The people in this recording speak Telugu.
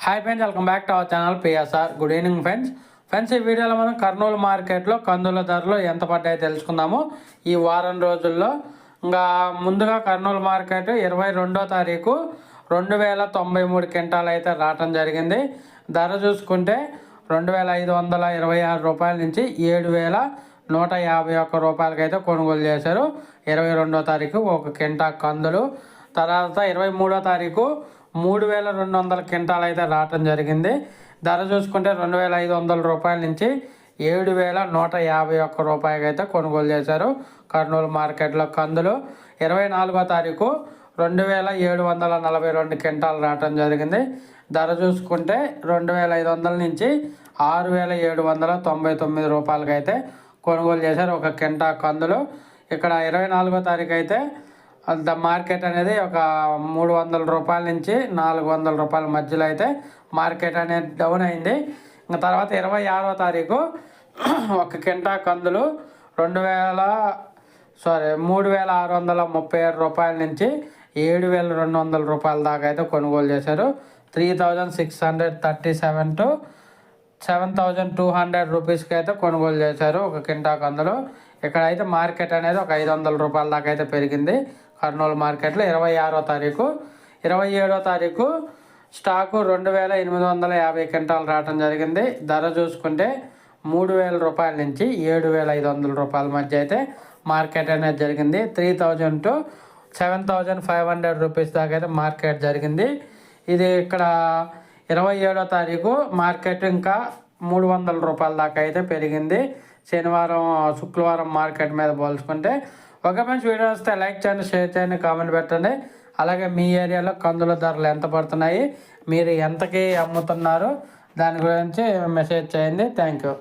Hi friends, welcome back to our channel PSR. Good evening friends ఈ వీడియోలో మనం కర్నూలు మార్కెట్లో కందుల ధరలు ఎంత పడ్డాయో తెలుసుకుందాము ఈ వారం రోజుల్లో. ఇంకా ముందుగా కర్నూలు మార్కెట్ 22వ తారీఖు 2093 క్వింటాలు అయితే రావటం జరిగింది. ధర చూసుకుంటే 2526 రూపాయల నుంచి 7151 రూపాయలకి అయితే కొనుగోలు చేశారు 22వ తారీఖు ఒక క్వింటా కందులు. తర్వాత 23వ తారీఖు 3200 క్వింటాలు అయితే రావటం జరిగింది. ధర చూసుకుంటే 2500 రూపాయల నుంచి 7151 రూపాయలకి అయితే కొనుగోలు చేశారు కర్నూలు మార్కెట్లో కందులు. 24వ తారీఖు 2742 క్వింటాలు రావటం జరిగింది. ధర చూసుకుంటే 2500 నుంచి 6799 రూపాయలకి అయితే కొనుగోలు చేశారు ఒక క్వింటా కందులు. ఇక్కడ 24వ తారీఖు అయితే అంత మార్కెట్ అనేది ఒక 300 రూపాయల నుంచి 400 రూపాయల మధ్యలో అయితే మార్కెట్ అనేది డౌన్ అయింది. ఇంకా తర్వాత 26వ తారీఖు ఒక క్వింటా కందులు 3637 రూపాయల నుంచి 7200 రూపాయల దాకా అయితే కొనుగోలు చేశారు. 3637 టు 7200 రూపీస్కి అయితే కొనుగోలు చేశారు ఒక క్వింటా కందులు. ఇక్కడ అయితే మార్కెట్ అనేది ఒక 500 రూపాయల దాకా అయితే పెరిగింది కర్నూలు మార్కెట్లో. 26వ తారీఖు 27వ తారీఖు స్టాకు 2850 క్వింటాలు రావడం జరిగింది. ధర చూసుకుంటే 3000 రూపాయల నుంచి 7500 రూపాయల మధ్య అయితే మార్కెట్ అనేది జరిగింది. 3000 టు 7500 రూపీస్ దాకా అయితే మార్కెట్ జరిగింది. ఇది ఇక్కడ 27వ తారీఖు మార్కెట్ ఇంకా 300 రూపాయల దాకా అయితే పెరిగింది శుక్రవారం మార్కెట్ మీద పోల్చుకుంటే. ఒక మంచి వీడియో వస్తే లైక్ చేయండి, షేర్ చేయండి, కామెంట్ పెట్టండి. అలాగే మీ ఏరియాలో కందుల ధరలు ఎంత పడుతున్నాయి, మీరు ఎంతకి అమ్ముతున్నారు దాని గురించి మెసేజ్ చేయండి. Thank you.